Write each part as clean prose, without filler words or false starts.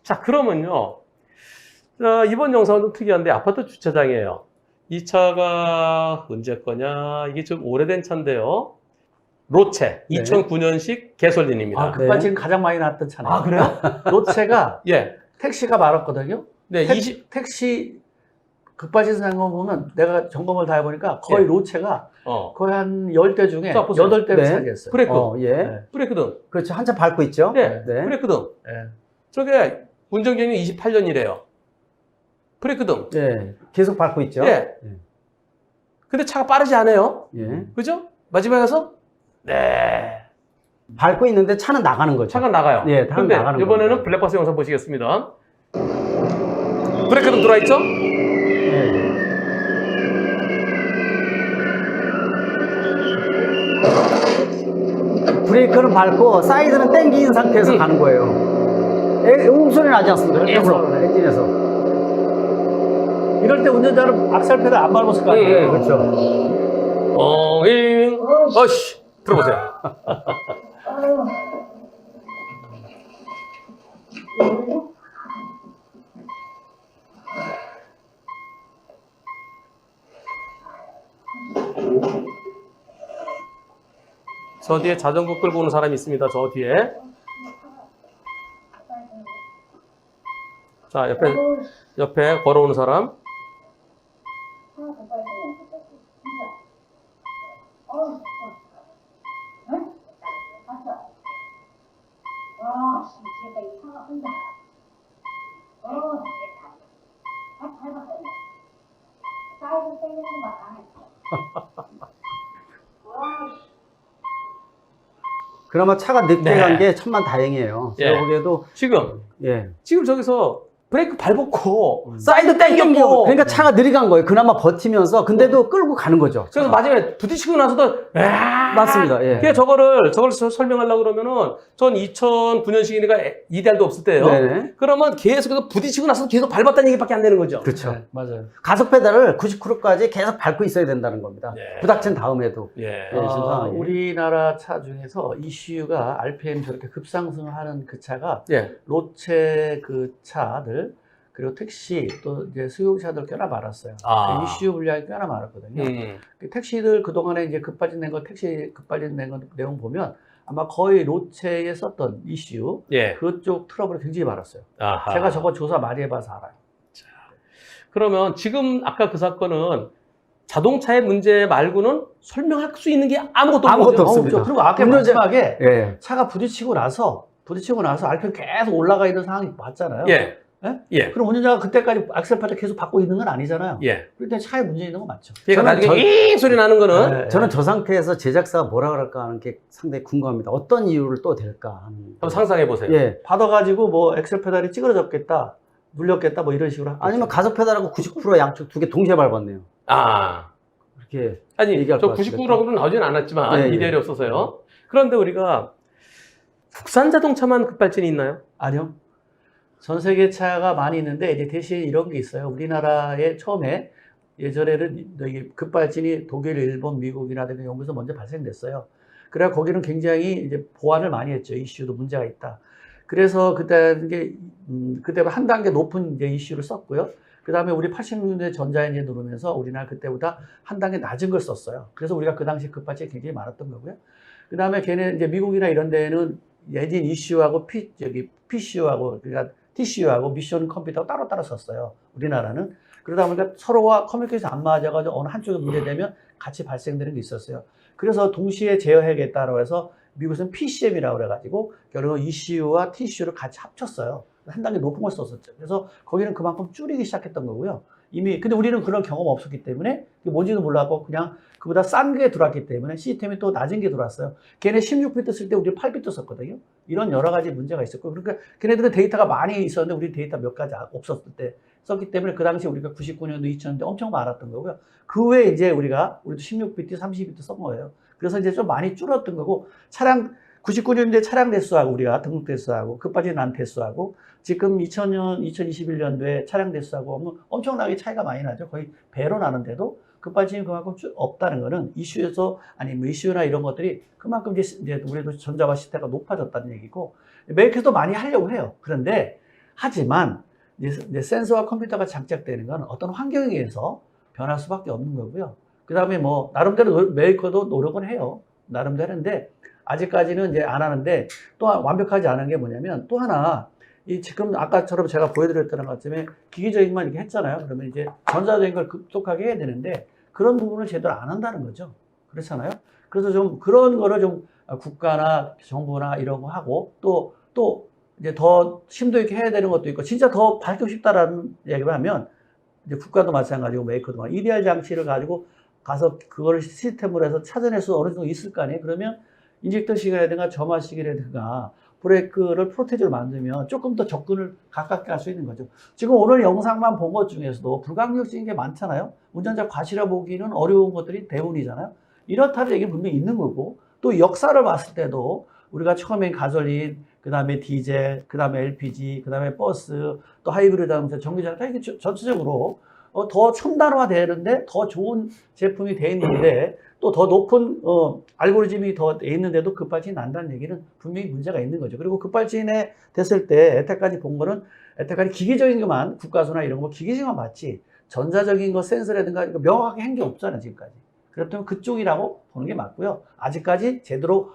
자, 그러면요. 자, 이번 영상은 좀 특이한데 아파트 주차장이에요. 이 차가 언제 거냐? 이게 좀 오래된 차인데요. 로체, 네. 2009년식 개솔린입니다. 아, 그까지는 가장 많이 나왔던 차네요. 아, 그래요? 로체가 예. 택시가 많았거든요. 네, 택시 급발진 상황 보면 내가 점검을 다 해보니까 거의 예. 로체가 거의 한 10대 중에 자, 보세요. 8대를 네. 차지했어요. 브레이크, 예. 네. 브레이크 등. 그렇죠. 한참 밟고 있죠. 네, 네. 브레이크 등. 네. 저게 운전기간이 28년이래요. 브레이크 등. 예. 계속 밟고 있죠. 예. 예. 근데 차가 빠르지 않아요? 예. 그죠? 마지막에서? 네. 밟고 있는데 차는 나가는 거죠. 차가 나가요. 예, 차는 근데 나가는 이번에는 겁니다. 블랙박스 영상 보시겠습니다. 브레이크 등 들어와 있죠? 예. 브레이크는 밟고 사이드는 땡긴 상태에서 가는 거예요. 음소리 나지 않습니까? 엔진에서. 이럴 때 운전자는 악셀 페달 안 밟았을 거 아니에요. 그렇죠. 어씨 들어보세요. 저 뒤에 자전거 끌고 오는 사람이 있습니다. 저 뒤에. 자, 옆에 걸어오는 사람. 그나마 차가 늦게 네. 간 게 천만다행이에요. 예. 제가 보기에도 지금 저기서 브레이크 밟고 사이드 당겼고 그러니까 차가 느리간 거예요. 그나마 버티면서 근데도 끌고 가는 거죠. 그래서 마지막에 부딪히고 나서도 맞습니다. 예. 그래서 저걸 설명하려고 그러면은 전 2009년식이니까 EDR도 없을 때예요. 네네. 그러면 계속해서 부딪히고 나서 계속 밟았다는 얘기밖에 안 되는 거죠. 그렇죠. 네, 맞아요. 가속 페달을 90km까지 계속 밟고 있어야 된다는 겁니다. 네. 부닥친 다음에도. 예. 네, 진짜. 우리나라 차 중에서 ECU가 RPM 저렇게 급상승하는 그 차가 예. 로체 그 차들 그리고 택시 또 이제 승용차들 꽤나 많았어요. 아. ECU 분량이 꽤나 많았거든요. 음. 그 택시들 그동안에 이제 급발진 낸 거, 택시 급발진 낸 거 내용 보면 아마 거의 로체에 썼던 ECU 예. 그쪽 트러블이 굉장히 많았어요. 아하. 제가 저거 조사 많이 해봐서 알아요. 그러면 지금 아까 그 사건은 자동차의 문제 말고는 설명할 수 있는 게 아무것도 아무것도 없죠? 없습니다. 그리고 아까 운전자- 마지막에 예. 차가 부딪히고 나서 RPM 계속 올라가 있는 상황이 봤잖아요. 예. 예? 예. 그럼 운전자가 그때까지 악셀 페달 계속 밟고 있는 건 아니잖아요. 예. 그럴 때 차에 문제 있는 건 맞죠. 그러니까 저는 나중에 이 소리 나는 거는 네. 저는 저 상태에서 제작사가 뭐라 그럴까 하는 게 상당히 궁금합니다. 어떤 이유를 또 될까 하는. 한번 상상해 보세요. 예. 받아가지고 뭐 엑셀 페달이 찌그러졌겠다, 눌렸겠다, 뭐 이런 식으로 하겠죠. 아니면 가속 페달하고 90% 양쪽 두 개 동시에 밟았네요. 아. 이렇게. 아니, 얘기할 저 것 같습니다. 99라고는 나오진 않았지만 예, 예. 이대리 없어서요. 그런데 우리가 국산 자동차만 급발진이 있나요? 아니요. 전 세계 차가 많이 있는데 이제 대신 이런 게 있어요. 우리나라에 처음에 예전에는 이게 급발진이 독일, 일본, 미국이나 이런 연구에서 먼저 발생됐어요. 그래 거기는 굉장히 이제 보완을 많이 했죠. 이슈도 문제가 있다. 그래서 그때 한 단계 높은 이제 이슈를 썼고요. 그 다음에 우리 80년대 전자엔진 누르면서 우리나라 그때보다 한 단계 낮은 걸 썼어요. 그래서 우리가 그 당시 급발진이 굉장히 많았던 거고요. 그 다음에 걔네 이제 미국이나 이런 데는 엔진 이슈하고 PCU하고 그러니까 TCU하고 미션 컴퓨터하고 따로따로 썼어요. 우리나라는. 그러다 보니까 서로와 커뮤니케이션 안 맞아가지고 어느 한쪽에 문제되면 같이 발생되는 게 있었어요. 그래서 동시에 제어해야겠다고 해서 미국에서는 PCM이라고 그래가지고 결국 ECU와 TCU를 같이 합쳤어요. 한 단계 높은 걸 썼었죠. 그래서 거기는 그만큼 줄이기 시작했던 거고요. 이미 근데 우리는 그런 경험 없었기 때문에 뭔지도 몰랐고 그냥 그보다 싼 게 들어왔기 때문에 시스템이 또 낮은 게 들어왔어요. 걔네 16비트 쓸 때 우리 8비트 썼거든요. 이런 여러 가지 문제가 있었고 그러니까 걔네들은 데이터가 많이 있었는데 우리 데이터 몇 가지 없었을 때 썼기 때문에 그 당시 우리가 99년도 2000년대 엄청 많았던 거고요. 그 후에 이제 우리도 16비트, 32비트 쓴 거예요. 그래서 이제 좀 많이 줄었던 거고 차량 99년도에 차량 대수하고 우리가 등록 대수하고 급발진 난 대수하고 지금 2021년도에 차량 대수하고 엄청나게 차이가 많이 나죠. 거의 배로 나는데도 급발진이 그만큼 없다는 거는 이슈에서 아니 뭐 이슈나 이런 것들이 그만큼 이제 우리도 전자화 시대가 높아졌다는 얘기고 메이커도 많이 하려고 해요. 그런데 하지만 이제 센서와 컴퓨터가 장착되는 건 어떤 환경에 의해서 변할 수밖에 없는 거고요. 그 다음에 뭐 나름대로 메이커도 노력은 해요. 나름대로 하는데 아직까지는 이제 안 하는데 또 완벽하지 않은 게 뭐냐면 또 하나 이 지금 아까처럼 제가 보여드렸던 것처럼 기계적인 만 이렇게 했잖아요. 그러면 이제 전자적인 걸 급속하게 해야 되는데 그런 부분을 제대로 안 한다는 거죠. 그렇잖아요. 그래서 좀 그런 거를 좀 국가나 정부나 이런 거 하고 또 이제 더 심도 있게 해야 되는 것도 있고 진짜 더 밝히고 싶다라는 얘기를 하면 이제 국가도 마찬가지고 메이커도 마찬가지고 EDR 장치를 가지고 가서 그거를 시스템으로 해서 찾아낼 수 어느 정도 있을 거 아니에요. 그러면 인젝터 시계라든가 점화 시계라든가 브레이크를 프로테이저로 만들면 조금 더 접근을 가깝게 할 수 있는 거죠. 지금 오늘 영상만 본 것 중에서도 불강력적인 게 많잖아요. 운전자 과시라 보기는 어려운 것들이 대부분이잖아요. 이렇다는 얘기는 분명히 있는 거고 또 역사를 봤을 때도 우리가 처음엔 가솔린, 그 다음에 디젤, 그 다음에 LPG, 그 다음에 버스, 또 하이브리드 하면서 전기자동차 이게 전체적으로 더 첨단화 되는데 더 좋은 제품이 돼 있는데 또 더 높은 알고리즘이 더 돼 있는데도 급발진이 난다는 얘기는 분명히 문제가 있는 거죠. 그리고 급발진에 됐을 때 여태까지 본 거는 여태까지 기계적인 것만 국가수나 이런 거 기계적인 것만 봤지 전자적인 거 센서라든가 명확하게 한 게 없잖아요 지금까지. 그렇다면 그쪽이라고 보는 게 맞고요. 아직까지 제대로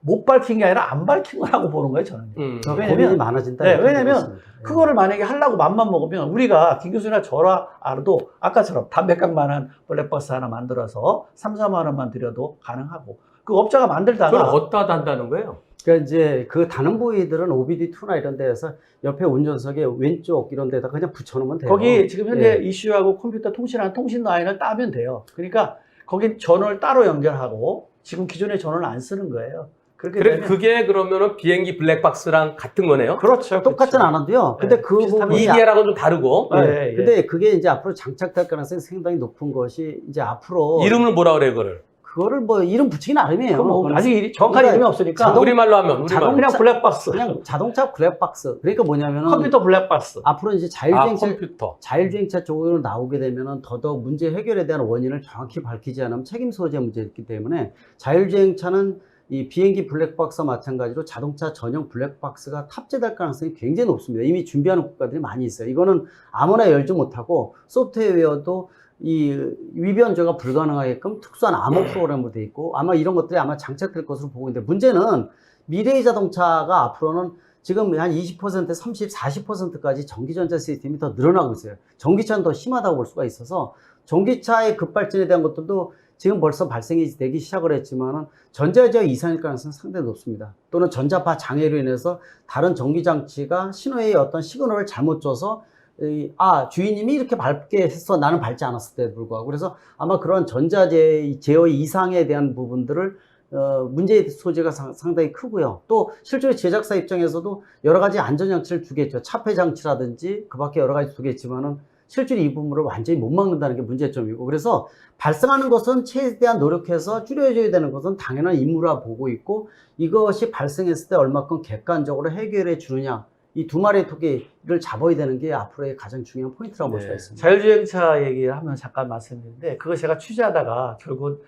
못 밝힌 게 아니라 안 밝힌 거라고 보는 거예요 저는. 고민이 많아진다. 네, 왜냐면 그거를 만약에 하려고 맘만 먹으면 우리가 김 교수나 저라 알아도 아까처럼 담배값만한 블랙박스 하나 만들어서 3, 4만 원만 들여도 가능하고 그 업자가 만들다가 그걸 어디다 단다는 거예요? 그러니까 이제 그 다른 부위들은 OBD2나 이런 데에서 옆에 운전석에 왼쪽 이런 데다 그냥 붙여놓으면 돼요. 거기 지금 현재 예. 이슈하고 컴퓨터 통신하는 통신 라인을 따면 돼요. 그러니까 거기 전원을 따로 연결하고 지금 기존의 전원을 안 쓰는 거예요. 그렇게 그래, 되면 그게 그러면은 비행기 블랙박스랑 같은 거네요? 그렇죠. 똑같진 않아도요. 근데 네, 그 비슷한 부분이 이게랑은 좀 다르고 네, 예. 근데 그게 이제 앞으로 장착될 가능성이 상당히 높은 것이 이제 앞으로 이름을 뭐라 그래 그거를? 그거를 뭐 이름 붙이기 나름이에요. 그럼 뭐 그건 아직 정확한 그러니까 이름이 없으니까 우리말로 하면 우리말. 그냥 블랙박스, 그냥 자동차 블랙박스. 그러니까 뭐냐면은 컴퓨터 블랙박스. 앞으로 이제 컴퓨터. 자율주행차 쪽으로 나오게 되면은 더더욱 문제 해결에 대한 원인을 정확히 밝히지 않으면 책임 소재 문제가 있기 때문에 자율주행차는 이 비행기 블랙박스와 마찬가지로 자동차 전용 블랙박스가 탑재될 가능성이 굉장히 높습니다. 이미 준비하는 국가들이 많이 있어요. 이거는 아무나 열지 못하고 소프트웨어도 이 위변조가 불가능하게끔 특수한 암호 프로그램으로 돼 있고 아마 이런 것들이 아마 장착될 것으로 보고 있는데 문제는 미래의 자동차가 앞으로는 지금 한 20%, 30, 40%까지 전기전자 시스템이 더 늘어나고 있어요. 전기차는 더 심하다고 볼 수가 있어서 전기차의 급발진에 대한 것들도 지금 벌써 발생이 되기 시작을 했지만은 전자제어 이상일 가능성은 상당히 높습니다. 또는 전자파 장애로 인해서 다른 전기장치가 신호의 어떤 시그널을 잘못 줘서 주인님이 이렇게 밟게 했어. 나는 밟지 않았을 때도 불구하고. 그래서 아마 그런 전자제어 이상에 대한 부분들을 문제의 소지가 상당히 크고요. 또 실제로 제작사 입장에서도 여러 가지 안전장치를 두겠죠. 차폐 장치라든지 그 밖에 여러 가지 두겠지만은 실제로 이 부분을 완전히 못 막는다는 게 문제점이고 그래서 발생하는 것은 최대한 노력해서 줄여줘야 되는 것은 당연한 임무라 보고 있고 이것이 발생했을 때 얼마큼 객관적으로 해결해 주느냐 이 두 마리의 토끼를 잡아야 되는 게 앞으로의 가장 중요한 포인트라고 볼 수가 있습니다. 자율주행차 얘기를 하면 잠깐 말씀드렸는데 그거 제가 취재하다가 결국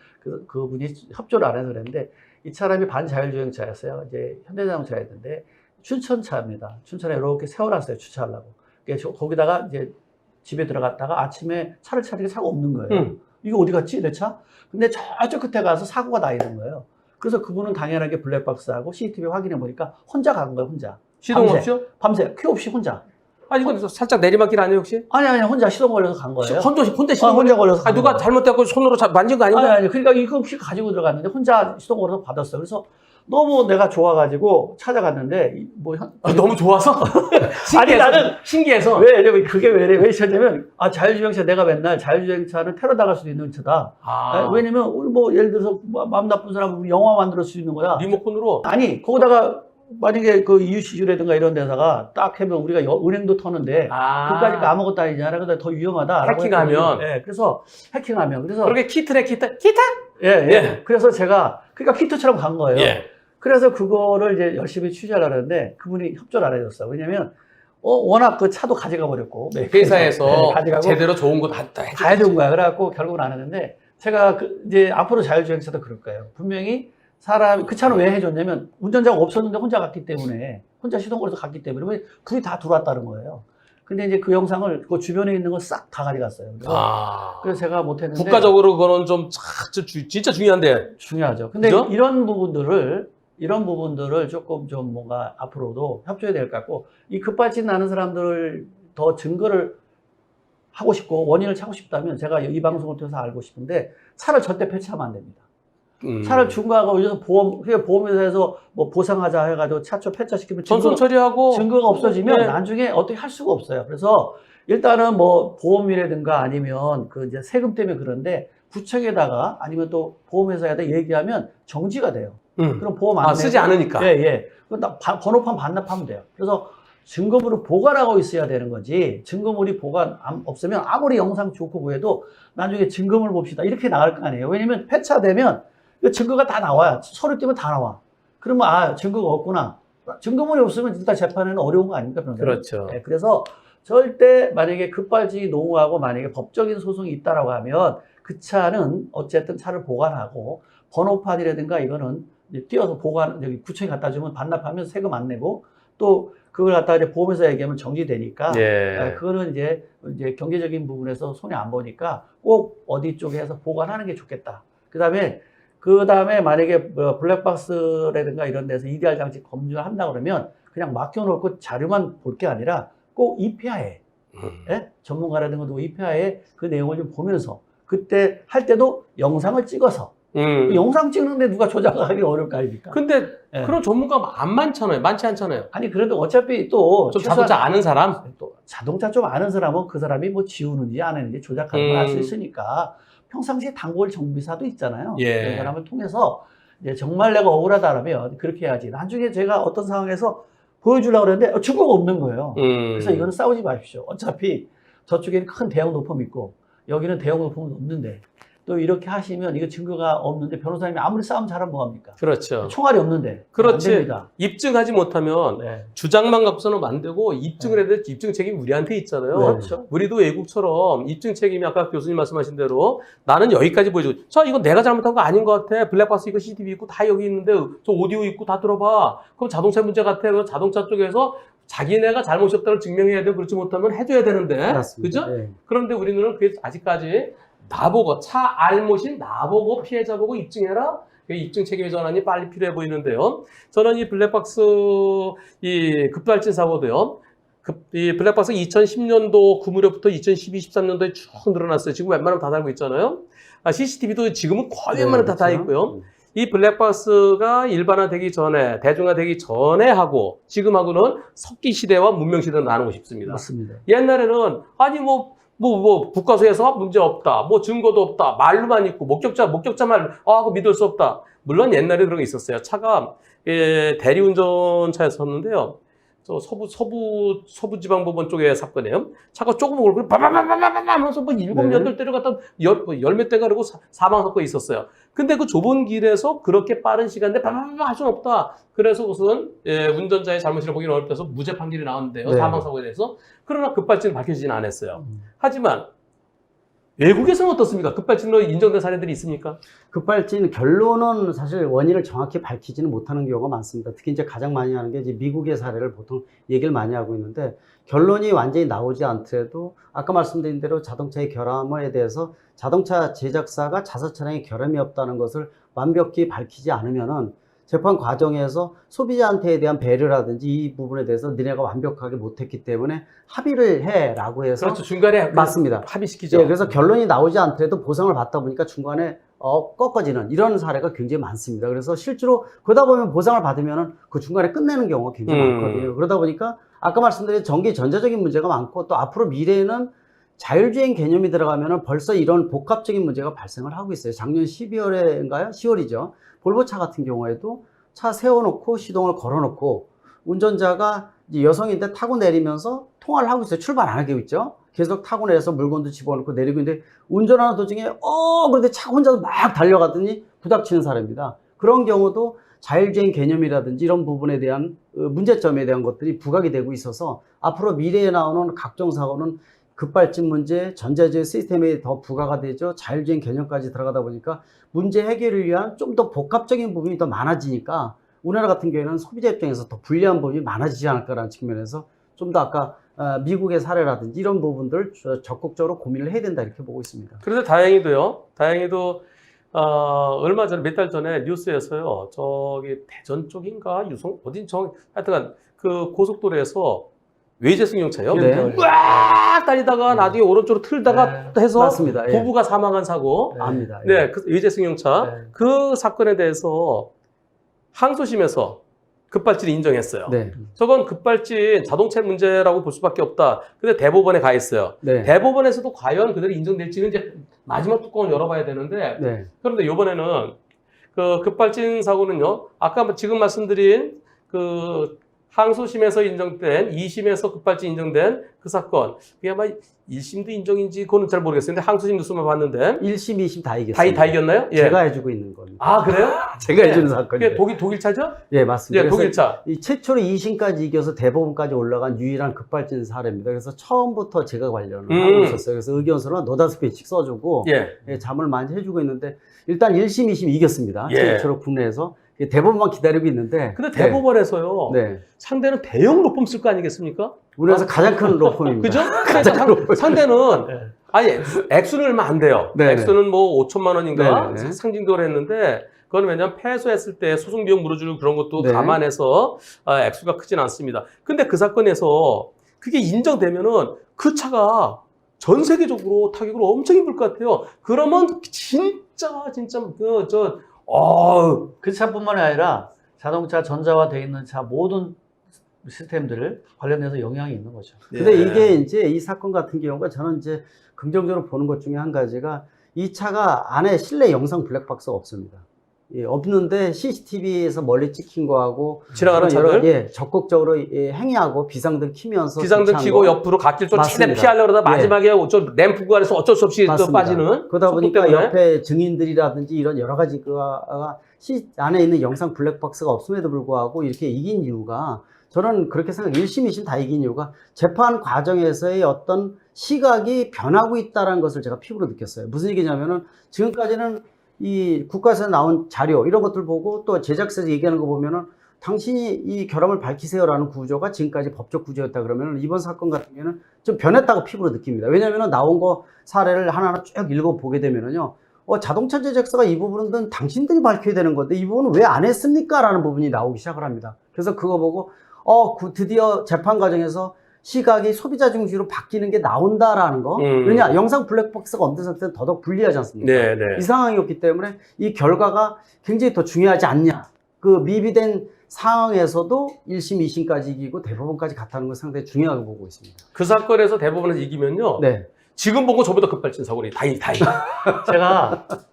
그분이 협조를 안 해서 그랬는데 이 사람이 반자율주행차였어요. 이제 현대자동차였는데 춘천차입니다. 춘천에 이렇게 세워놨어요. 주차하려고. 그래서 거기다가 이제 집에 들어갔다가 아침에 차를 찾으니까 차가 없는 거예요. 이거 어디 갔지? 내 차? 근데 저쪽 끝에 가서 사고가 나 있는 거예요. 그래서 그분은 당연하게 블랙박스하고 CCTV 확인해 보니까 혼자 간 거예요. 혼자. 시동 없이요? 밤새 큐 없이 혼자. 아니 이거 살짝 내리막길 아니에요 혹시? 아니 혼자 시동 걸려서 간 거예요. 혼자 시동 혼자 걸려서 간 누가 거예요. 잘못되고 손으로 만진 거 아닌가? 아니 그러니까 이거 큐 가지고 들어갔는데 혼자 시동 걸어서 받았어요. 그래서 너무 내가 좋아가지고 찾아갔는데 너무 좋아서? 아니 나는 신기해서 왜 그게 왜 있었냐면 자율주행차 내가 맨날 자율주행차는 테러 당할 수도 있는 차다. 왜냐면 우리 뭐 예를 들어서 마음 나쁜 사람 우리 영화 만들 수 있는 거야. 리모컨으로 아니 거기다가 만약에 그 이유시주라든가 이런 데다가 딱 하면 우리가 은행도 터는데 그까짓 거 아무것도 아니잖아. 그러다 더 위험하다. 해킹하면. 네, 그래서 해킹하면 그래서 그렇게 키트네 키트. 예. 그래서 제가 그러니까 키트처럼 간 거예요. 예. 그래서 그거를 이제 열심히 취재를 하는데 그분이 협조를 안 해줬어요. 왜냐면 워낙 그 차도 가져가 버렸고 회사에서 가져가고 제대로 좋은 거 다 다 해준 거야. 그래갖고 결국은 안 했는데 제가 이제 앞으로 자율주행차도 그럴 거예요. 분명히 그 차는 왜 해줬냐면 운전자가 없었는데 혼자 갔기 때문에 혼자 시동 걸어서 갔기 때문에 그러면 불이 다 들어왔다는 거예요. 근데 이제 그 영상을 그 주변에 있는 건 싹 다 가져갔어요. 그래서 제가 못했는데 국가적으로 그거는 좀 진짜 중요한데. 중요하죠. 근데 그죠? 이런 부분들을 조금 좀 뭔가 앞으로도 협조해야 될 것 같고, 이 급발진 나는 사람들을 더 증거를 하고 싶고 원인을 찾고 싶다면 제가 이 방송을 통해서 알고 싶은데, 차를 절대 폐차하면 안 됩니다. 차를 중고하고 요즘 보험회사에서 뭐 보상하자 해가지고 차주 폐차시키면 전송 처리하고 증거가 없어지면 네. 나중에 어떻게 할 수가 없어요. 그래서 일단은 뭐 보험이라든가 아니면 그 이제 세금 때문에 그런데 구청에다가 아니면 또 보험회사에다 얘기하면 정지가 돼요. 그럼 보험 안 내고 쓰지 않으니까. 예. 그럼 번호판 반납하면 돼요. 그래서 증거물을 보관하고 있어야 되는 거지. 증거물이 없으면 아무리 영상 좋고 보여도 나중에 증거물 봅시다 이렇게 나갈 거 아니에요. 왜냐면 폐차되면 그 증거가 다 나와요. 서류 띄면 다 나와. 그러면 증거가 없구나. 증거물이 없으면 일단 재판에는 어려운 거 아닙니까, 변호사님? 그렇죠. 네, 그래서 절대 만약에 급발진이 노후하고 만약에 법적인 소송이 있다라고 하면 그 차는 어쨌든 차를 보관하고 번호판이라든가 이거는 이제 띄어서 여기 구청에 갖다 주면 반납하면 세금 안 내고, 또 그걸 갖다가 이제 보험회사 얘기하면 정지되니까, 예. 그거는 이제 경제적인 부분에서 손해 안 보니까 꼭 어디 쪽에 해서 보관하는 게 좋겠다. 그 다음에 만약에 블랙박스라든가 이런 데서 EDR 장치 검증을 한다 그러면 그냥 맡겨놓고 자료만 볼 게 아니라 꼭 EPI에 전문가라든가 누구 EPI에 그 내용을 좀 보면서, 그때 할 때도 영상을 찍어서 영상 찍는데 누가 조작하기 어려울 거 아닙니까? 근데 예. 그런 전문가가 많지 않잖아요. 아니 그래도 어차피 또 좀 자동차 아는 사람? 또 자동차 좀 아는 사람은 그 사람이 뭐 지우는지 안 하는지 조작하는 걸 알 수 있으니까 평상시에 단골 정비사도 있잖아요. 예. 그 사람을 통해서 이제 정말 내가 억울하다라면 그렇게 해야지. 나중에 제가 어떤 상황에서 보여주려고 그랬는데 증거가 없는 거예요. 그래서 이거는 싸우지 마십시오. 어차피 저쪽에는 큰 대형 높음 있고 여기는 대형 높음은 없는데, 또 이렇게 하시면 이거 증거가 없는데 변호사님이 아무리 싸움 잘하면 뭐합니까? 그렇죠. 총알이 없는데. 그렇지. 안 됩니다. 입증하지 못하면 네. 주장만 갖고서는 안 되고 입증을 해야 될 입증 책임이 우리한테 있잖아요. 그렇죠. 우리도 외국처럼 입증 책임이 아까 교수님 말씀하신 대로 나는 여기까지 보여주고, 자, 이거 내가 잘못한 거 아닌 것 같아. 블랙박스 있고 CCTV 있고 다 여기 있는데 저 오디오 있고 다 들어봐. 그럼 자동차 문제 같아. 그럼 자동차 쪽에서 자기네가 잘못이 없다는 증명해야 되고, 그렇지 못하면 해줘야 되는데. 맞습니다. 그죠? 네. 그런데 우리는 그게 아직까지 나보고, 차 알못인 나보고 피해자 보고 입증해라? 입증 책임의 전환이 빨리 필요해 보이는데요. 저는 이 블랙박스, 이 급발진 사고도요. 이 블랙박스 2010년도 그 무렵부터 2012, 13년도에 쭉 늘어났어요. 지금 웬만하면 다 달고 있잖아요. CCTV도 지금은 거의 웬만하면 다 그렇죠. 있고요. 이 블랙박스가 일반화되기 전에, 대중화되기 전에 하고 지금하고는 석기 시대와 문명 시대로 나누고 싶습니다. 맞습니다. 옛날에는 아니 국과수에서 문제 없다, 뭐 증거도 없다, 말로만 있고 목격자 말 그거 믿을 수 없다. 물론 옛날에 그런 게 있었어요. 차가 대리운전차였었는데요. 저 서부지방법원 쪽의 사건이에요. 차가 조금 오고 바바바바바바 하면서 뭐 7, 8대를 갖다 열몇 대가 그러고 사망 사건이 있었어요. 근데 그 좁은 길에서 그렇게 빠른 시간에 바바바바 할 수는 없다. 그래서 우선 운전자의 잘못을 보기는 어렵다서 무죄 판결이 나왔는데요. 네. 사망 사고에 대해서. 그러나 급발진은 밝혀지진 않았어요. 하지만 외국에서는 어떻습니까? 급발진으로 인정된 사례들이 있습니까? 급발진 결론은 사실 원인을 정확히 밝히지는 못하는 경우가 많습니다. 특히 이제 가장 많이 하는 게 이제 미국의 사례를 보통 얘기를 많이 하고 있는데, 결론이 완전히 나오지 않더라도 아까 말씀드린 대로 자동차의 결함에 대해서 자동차 제작사가 자사 차량에 결함이 없다는 것을 완벽히 밝히지 않으면은 재판 과정에서 소비자한테 대한 배려라든지 이 부분에 대해서 니네가 완벽하게 못했기 때문에 합의를 해라고 해서. 그렇죠. 중간에 맞습니다. 합의시키죠. 예, 그래서 결론이 나오지 않더라도 보상을 받다 보니까 중간에 꺾어지는 이런 사례가 굉장히 많습니다. 그래서 실제로 그러다 보면 보상을 받으면 그 중간에 끝내는 경우가 굉장히 많거든요. 그러다 보니까 아까 말씀드린 전자적인 문제가 많고, 또 앞으로 미래에는 자율주행 개념이 들어가면 벌써 이런 복합적인 문제가 발생을 하고 있어요. 작년 12월인가요? 10월이죠. 볼보차 같은 경우에도 차 세워놓고 시동을 걸어놓고 운전자가 이제 여성인데 타고 내리면서 통화를 하고 있어요. 출발 안 하고 있죠. 계속 타고 내려서 물건도 집어넣고 내리고 있는데 운전하는 도중에 그런데 차 혼자서 막 달려가더니 부닥치는 사람입니다. 그런 경우도 자율주행 개념이라든지 이런 부분에 대한 문제점에 대한 것들이 부각이 되고 있어서 앞으로 미래에 나오는 각종 사고는 급발진 문제, 전자제어 시스템에 더 부과가 되죠. 자율주행 개념까지 들어가다 보니까 문제 해결을 위한 좀 더 복합적인 부분이 더 많아지니까 우리나라 같은 경우에는 소비자 입장에서 더 불리한 부분이 많아지지 않을까라는 측면에서 좀 더 아까 미국의 사례라든지 이런 부분들 적극적으로 고민을 해야 된다 이렇게 보고 있습니다. 그런데 다행히도 얼마 전에 몇 달 전에 뉴스에서요. 저기 대전 쪽인가 유성 어딘 하여튼간 그 고속도로에서 외제 승용차요. 네. 꽉 달리다가 나중에 오른쪽으로 틀다가 해서 맞습니다. 예. 부부가 사망한 사고. 압니다. 예. 네, 그 외제 승용차 네. 그 사건에 대해서 항소심에서 급발진을 인정했어요. 네. 저건 급발진 자동차 문제라고 볼 수밖에 없다. 근데 대법원에 가 있어요. 네. 대법원에서도 과연 그대로 인정될지는 이제 마지막 뚜껑을 열어봐야 되는데 네. 그런데 이번에는 그 급발진 사고는요. 아까 지금 말씀드린 그 항소심에서 인정된 2심에서 급발진 인정된 그 사건 그게 아마 1심도 인정인지 그거는 잘 모르겠어요. 근데 항소심 뉴스만 봤는데 1심, 2심 다 이겼어요. 다 이겼나요? 예. 제가 해주고 있는 겁니다. 아 그래요? 제가 해주는 그게 사건이에요. 독일차죠? 예, 맞습니다. 예, 그래서 독일차. 이 최초로 2심까지 이겨서 대법원까지 올라간 유일한 급발진 사례입니다. 그래서 처음부터 제가 관련을 하고 있었어요. 그래서 의견서는 노다스 페이지씩 써주고 예. 잠을 많이 해주고 있는데 일단 1심, 2심 이겼습니다. 예. 최초로 국내에서 대법원만 기다리고 있는데 근데 대법원에서요. 네. 상대는 대형 로펌 쓸 거 아니겠습니까? 우리나라에서 가장 큰 로펌입니다. 그죠? 그러니까 상대는 네. 아니 액수는 얼마 안 돼요. 네네. 액수는 뭐 5천만 원인가 네네. 상징적으로 했는데 그건 왜냐면 패소했을 때 소송 비용 물어주는 그런 것도 네. 감안해서 액수가 크진 않습니다. 근데 그 사건에서 그게 인정되면은 그 차가 전 세계적으로 타격을 엄청 입을 것 같아요. 그러면 진짜 그 차뿐만 아니라 자동차 전자화되어 있는 차 모든 시스템들을 관련해서 영향이 있는 거죠. 근데 예. 이게 이제 이 사건 같은 경우가 저는 이제 긍정적으로 보는 것 중에 한 가지가 이 차가 안에 실내 영상 블랙박스가 없습니다. 예, 없는데 CCTV에서 멀리 찍힌 거하고 지나가는 그런 차들? 예, 적극적으로 행위하고 비상등 키면서 비상등 주차한 켜고 거. 옆으로 갓길 좀 최대 맞습니다. 피하려고 그러다 예. 마지막에 좀 램프 구간에서 어쩔 수 없이 또 맞습니다. 빠지는 그러다 속도 보니까 때문에. 옆에 증인들이라든지 이런 여러 가지가 안에 있는 영상 블랙박스가 없음에도 불구하고 이렇게 이긴 이유가 저는 그렇게 생각해요. 1심, 2심 다 이긴 이유가 재판 과정에서의 어떤 시각이 변하고 있다는 것을 제가 피부로 느꼈어요. 무슨 얘기냐면은 지금까지는 이 국가에서 나온 자료 이런 것들 보고 또 제작사에서 얘기하는 거 보면은 당신이 이 결함을 밝히세요라는 구조가 지금까지 법적 구조였다 그러면 이번 사건 같은 경우는 좀 변했다고 피부로 느낍니다. 왜냐하면 나온 거 사례를 하나하나 쭉 읽어보게 되면은요. 자동차 제작사가 이 부분은 당신들이 밝혀야 되는 건데 이 부분은 왜 안 했습니까? 라는 부분이 나오기 시작을 합니다. 그래서 그거 보고 드디어 재판 과정에서 시각이 소비자 중심으로 바뀌는 게 나온다라는 거. 왜냐? 영상 블랙박스가 없는 상태는 더더욱 불리하지 않습니까? 네. 이 상황이었기 때문에 이 결과가 굉장히 더 중요하지 않냐. 그 미비된 상황에서도 1심, 2심까지 이기고 대법원까지 갔다는 건 상당히 중요하게 보고 있습니다. 그 사건에서 대법원에서 이기면요. 네. 지금 본 거 저보다 급발진 사고니 다행히.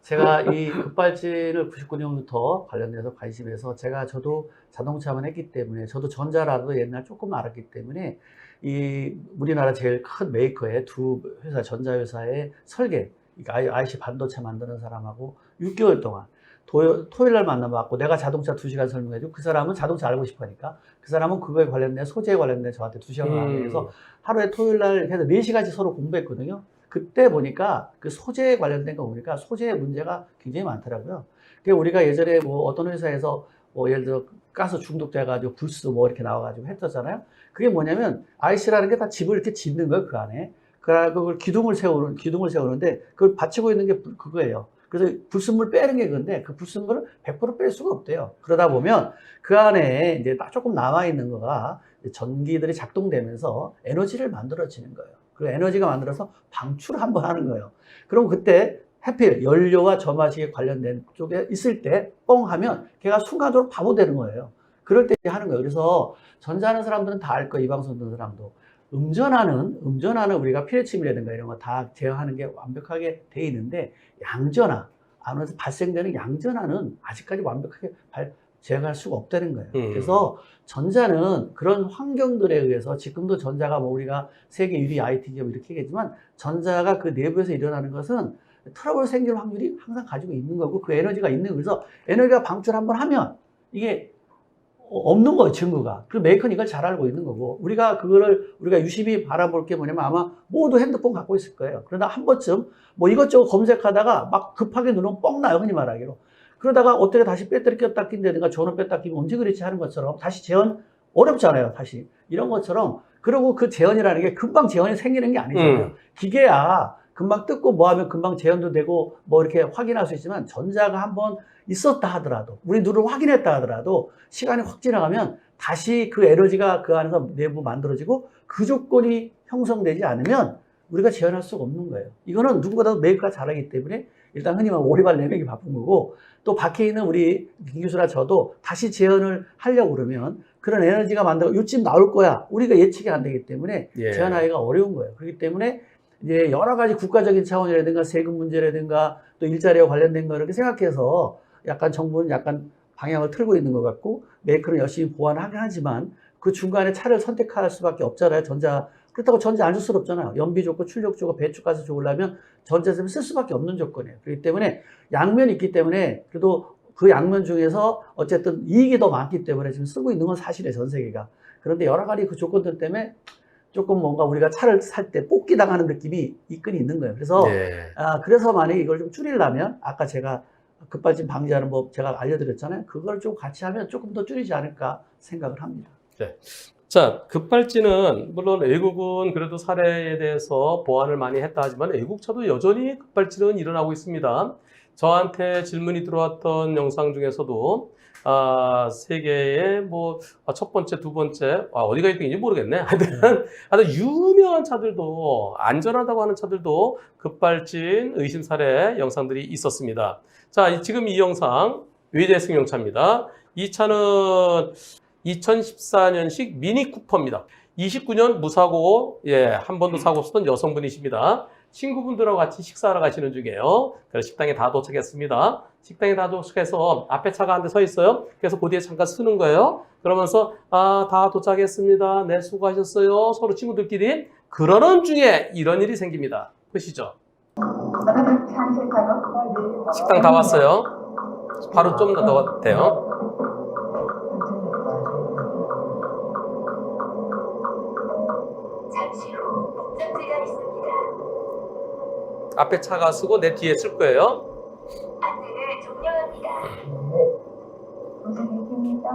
제가 이 급발진을 99년부터 관련돼서 관심해서 저도 자동차만 했기 때문에 저도 전자라도 옛날 조금 알았기 때문에 이 우리나라 제일 큰 메이커의 두 회사 전자회사의 설계 IC 반도체 만드는 사람하고 6개월 동안 토요일 날 만나봤고 내가 자동차 2시간 설명해주고 그 사람은 자동차 알고 싶어 하니까 그 사람은 그거에 관련된 소재에 관련된 저한테 2시간 강의해서 하루에 토요일 날 해서 4시간씩 서로 공부했거든요. 그때 보니까 그 소재에 관련된 거 보니까 소재의 문제가 굉장히 많더라고요. 그러니까 우리가 예전에 뭐 어떤 회사에서 예를 들어 가스 중독돼가지고 불수 뭐 이렇게 나와가지고 했었잖아요. 그게 뭐냐면 IC라는 게 다 집을 이렇게 짓는 거예요, 그 안에. 그걸 기둥을 세우는데 그걸 받치고 있는 게 그거예요. 그래서 불순물 빼는 게 그건데 그 불순물을 100% 뺄 수가 없대요. 그러다 보면 그 안에 이제 딱 조금 남아있는 거가 전기들이 작동되면서 에너지를 만들어지는 거예요. 그리고 에너지가 만들어서 방출을 한번 하는 거예요. 그럼 그때 하필 연료와 점화식에 관련된 쪽에 있을 때 뻥 하면 걔가 순간적으로 바보 되는 거예요. 그럴 때 하는 거예요. 그래서 전자하는 사람들은 다 알 거예요. 이 방송 듣는 사람도. 음전하는 우리가 피레침이라든가 이런 거 다 제어하는 게 완벽하게 돼 있는데 양전하, 안에서 발생되는 양전하는 아직까지 완벽하게 제어할 수가 없다는 거예요. 그래서 전자는 그런 환경들에 의해서 지금도 전자가 뭐 우리가 세계 1위 IT 기업 이렇게 얘기하지만 전자가 그 내부에서 일어나는 것은 트러블 생길 확률이 항상 가지고 있는 거고 그 에너지가 있는 거예요. 그래서 에너지가 방출 한번 하면 이게 없는 거예요, 증거가. 그 메이커는 이걸 잘 알고 있는 거고, 우리가 유심히 바라볼 게 뭐냐면 아마 모두 핸드폰 갖고 있을 거예요. 그러다 한 번쯤 뭐 이것저것 검색하다가 막 급하게 누르면 뻥 나요, 흔히 말하기로. 그러다가 어떻게 다시 배터리 꼈다 낀다든가 전원 뺐다 끼면 언제 그랬지 하는 것처럼 다시 재현 어렵잖아요. 다시 이런 것처럼. 그리고 그 재현이라는 게 금방 재현이 생기는 게 아니잖아요. 기계야 금방 뜯고 뭐 하면 금방 재현도 되고 뭐 이렇게 확인할 수 있지만 전자가 한번 있었다 하더라도 우리 눈을 확인했다 하더라도 시간이 확 지나가면 다시 그 에너지가 그 안에서 내부 만들어지고 그 조건이 형성되지 않으면 우리가 재현할 수가 없는 거예요. 이거는 누구보다도 메이커가 잘하기 때문에 일단 흔히 말하면 오리발 내밀기 바쁜 거고 또 밖에 있는 우리 김 교수나 저도 다시 재현을 하려고 그러면 그런 에너지가 만들어 요쯤 나올 거야. 우리가 예측이 안 되기 때문에 예. 재현하기가 어려운 거예요. 그렇기 때문에 이제 여러 가지 국가적인 차원이라든가 세금 문제라든가 또 일자리와 관련된 거 이렇게 생각해서 약간 정부는 약간 방향을 틀고 있는 것 같고 메이커는 열심히 보완하긴 하지만 그 중간에 차를 선택할 수밖에 없잖아요. 그렇다고 전자 안 줄 수는 없잖아요. 연비 좋고 출력 좋고 배출가스 좋으려면 전자제품 쓸 수밖에 없는 조건이에요. 그렇기 때문에 양면이 있기 때문에 그래도 그 양면 중에서 어쨌든 이익이 더 많기 때문에 지금 쓰고 있는 건 사실이에요. 전 세계가. 그런데 여러 가지 그 조건들 때문에 조금 뭔가 우리가 차를 살 때 뽑기 당하는 느낌이 있긴 있는 거예요. 그래서 그래서 만약에 이걸 좀 줄이려면 아까 제가 급발진 방지하는 법 제가 알려드렸잖아요. 그걸 좀 같이 하면 조금 더 줄이지 않을까 생각을 합니다. 네. 자, 급발진은 물론 외국은 그래도 사례에 대해서 보완을 많이 했다 하지만 외국차도 여전히 급발진은 일어나고 있습니다. 저한테 질문이 들어왔던 영상 중에서도 세계의 뭐 첫 번째, 두 번째 어디가 1등인지 모르겠네. 하여튼 유명한 차들도 안전하다고 하는 차들도 급발진 의심 사례 영상들이 있었습니다. 자, 지금 이 영상 외제 승용차입니다. 이 차는 2014년식 미니 쿠퍼입니다. 29년 무사고, 한 번도 사고 없었던 여성분이십니다. 친구분들하고 같이 식사하러 가시는 중이에요. 그래서 식당에 다 도착했습니다. 식당에 다 도착해서 앞에 차가 한 대 서 있어요. 그래서 그 뒤에 잠깐 쓰는 거예요. 그러면서 다 도착했습니다. 네, 수고하셨어요. 서로 친구들끼리 그러는 중에 이런 일이 생깁니다. 보시죠. 식당 다 왔어요. 바로 좀 더 돼요. 잠시 후 목적지가 있습니다. 앞에 차가 쓰고 내 뒤에 쓸 거예요. 안내를 종료합니다. 고생했습니다.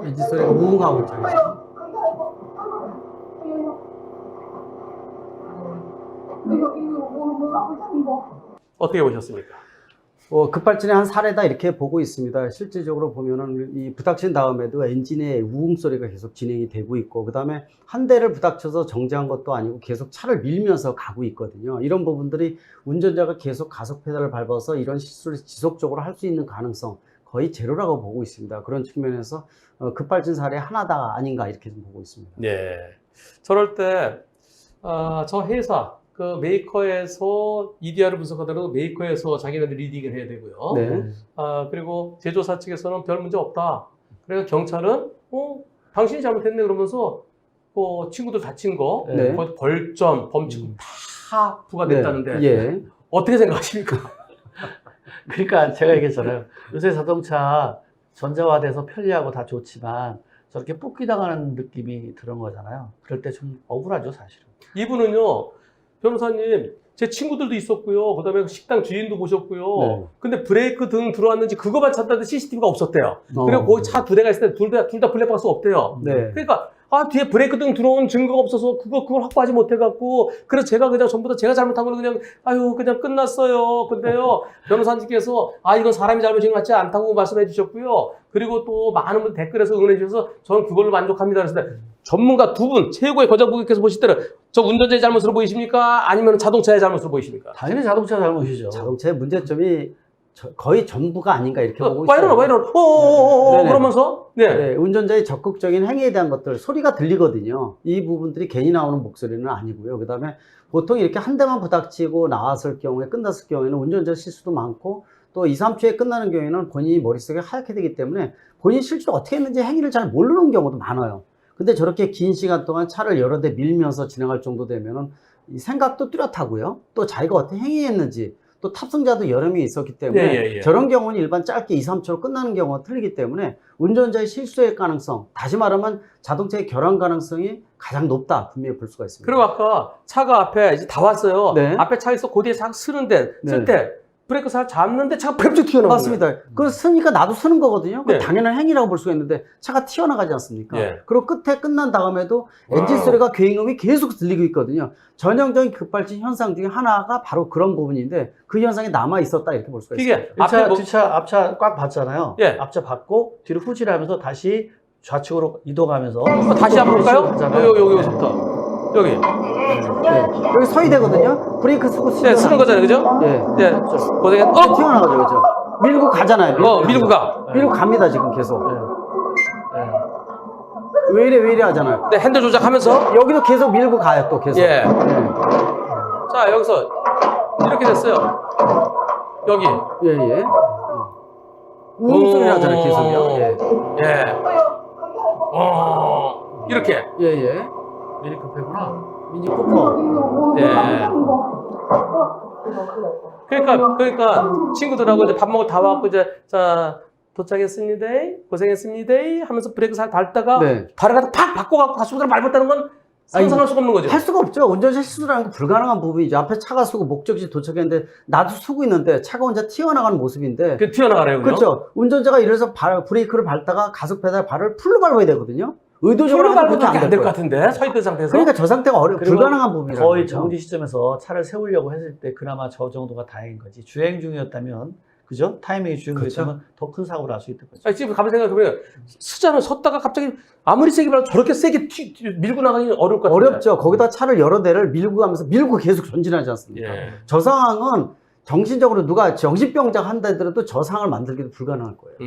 엔진 소리가 우웅하고 있잖아요. 어떻게 보셨습니까? 급발진의 한 사례다 이렇게 보고 있습니다. 실질적으로 보면은 이 부닥친 다음에도 엔진의 우웅 소리가 계속 진행이 되고 있고, 그 다음에 한 대를 부닥쳐서 정지한 것도 아니고 계속 차를 밀면서 가고 있거든요. 이런 부분들이 운전자가 계속 가속 페달을 밟아서 이런 실수를 지속적으로 할 수 있는 가능성 거의 제로라고 보고 있습니다. 그런 측면에서 급발진 사례 하나다 아닌가 이렇게 좀 보고 있습니다. 네. 저럴 때, 저 회사, 그 메이커에서 EDR을 분석하더라도 메이커에서 자기네들 리딩을 해야 되고요. 네. 그리고 제조사 측에서는 별 문제 없다. 그래서 경찰은, 당신이 잘못했네 그러면서, 친구들 다친 거, 네. 벌점, 범칙금 다 부과됐다는데, 예. 어떻게 생각하십니까? 그러니까 제가 얘기했잖아요. 요새 자동차 전자화돼서 편리하고 다 좋지만 저렇게 뽑기 당하는 느낌이 드는 거잖아요. 그럴 때 좀 억울하죠, 사실은. 이분은요, 변호사님, 제 친구들도 있었고요. 그 다음에 식당 주인도 보셨고요. 네. 근데 브레이크 등 들어왔는지 그거만 찾다는데 CCTV가 없었대요. 그리고 거기 차 두 대가 있을 때 둘 다 블랙박스 없대요. 네. 그러니까, 뒤에 브레이크 등 들어온 증거가 없어서 그걸 확보하지 못해갖고, 그래서 제가 그냥 전부 다 제가 잘못한 걸 그냥 끝났어요. 근데요, 변호사님께서, 이건 사람이 잘못인 것 같지 않다고 말씀해 주셨고요. 그리고 또 많은 분 댓글에서 응원해 주셔서 저는 그걸로 만족합니다. 그래서 전문가 두 분, 최고의 거장부께서 보실 때는 저 운전자의 잘못으로 보이십니까? 아니면 자동차의 잘못으로 보이십니까? 당연히 자동차 잘못이죠. 자동차의 문제점이 거의 전부가 아닌가 이렇게 보고 와 있어요. 이러나 네네. 그러면서 네, 운전자의 적극적인 행위에 대한 것들 소리가 들리거든요. 이 부분들이 괜히 나오는 목소리는 아니고요. 그 다음에 보통 이렇게 한 대만 부닥치고 나왔을 경우에 끝났을 경우에는 운전자 실수도 많고 또 2, 3초에 끝나는 경우에는 본인이 머릿속에 하얗게 되기 때문에 본인이 실제로 어떻게 했는지 행위를 잘 모르는 경우도 많아요. 근데 저렇게 긴 시간 동안 차를 여러 대 밀면서 진행할 정도 되면은 이 생각도 뚜렷하고요. 또 자기가 어떻게 행위했는지 또 탑승자도 여러 명이 있었기 때문에 예, 예. 저런 경우는 일반 짧게 2, 3초로 끝나는 경우가 틀리기 때문에 운전자의 실수의 가능성, 다시 말하면 자동차의 결함 가능성이 가장 높다 분명히 볼 수가 있습니다. 그리고 아까 차가 앞에 이제 다 왔어요. 네. 앞에 차 있어 고디에 차 쓰는데 쓸 네. 때 브레이크 살 잡는데 차가 벽쪽 튀어나오는 거예요. 맞습니다. 그거 쓰니까 나도 쓰는 거거든요. 그 네. 당연한 행위라고 볼 수가 있는데 차가 튀어나가지 않습니까? 예. 그리고 끝에 끝난 다음에도 엔진 소리가 굉음이 계속 들리고 있거든요. 전형적인 급발진 현상 중에 하나가 바로 그런 부분인데 그 현상이 남아 있었다 이렇게 볼 수가 있습니다. 이게 앞에 1차, 뭐, 뒤차, 앞차 꽉 봤잖아요. 예. 앞차 받고 뒤로 후진하면서 다시 좌측으로 이동하면서 다시 한번 볼까요? 하잖아요. 여기서부터 여기. 안내를 종료합니다. 여기 서야 되거든요. 브레이크 쓰고 네, 쓰는 거잖아요, 그죠? 예. 네, 고생했. 튀어나가죠, 그죠? 밀고 가잖아요. 밀고 가. 밀고 갑니다 지금 계속. 예. 예. 왜 이래 하잖아요. 네, 핸들 조작하면서. 여기도 계속 밀고 가요 또 계속. 예. 자, 여기서 이렇게 됐어요. 여기. 예. 웅 소리 나잖아요 계속요. 예. 예. 이렇게. 예. 미리 급했구나. 미니 쿠퍼. 예. 그러니까 친구들하고 이제 밥 먹을 다 와갖고 이제 자 도착했습니다. 고생했습니다. 하면서 브레이크 살 밟다가 네. 발을 갖다 팍 바꿔갖고 가속도를 밟았다는 건 상상할 수가 없는 거죠. 할 수가 없죠. 운전자 실수라는 건 불가능한 부분이죠. 앞에 차가 쓰고 목적지 도착했는데 나도 쓰고 있는데 차가 혼자 튀어나가는 모습인데. 그 튀어나가네요. 그죠? 그렇죠. 운전자가 이래서 브레이크를 밟다가 가속 페달 발을 풀로 밟아야 되거든요. 의도적으로 풀로 하면 밟으면 그렇게 안 될 것 거예요. 같은데 서 있던 상태에서. 그러니까 저 상태가 그리고 불가능한 부분이라는 거의 거죠. 정지 시점에서 차를 세우려고 했을 때 그나마 저 정도가 다행인 거지. 주행 중이었다면, 그죠? 타이밍이 주행 중이었다면 더 큰 사고를 날 수 있던 거죠. 아니, 지금 가만 생각해보면 쓰잖아요. 섰다가 갑자기 아무리 세게 밟아도 저렇게 세게 밀고 나가기 어려울 것 같아요. 어렵죠. 거기다 차를 여러 대를 밀고 가면서 밀고 계속 전진하지 않습니까? 예. 저 상황은 정신적으로 누가 정신병자 한다 하더라도 저 상황을 만들기도 불가능할 거예요.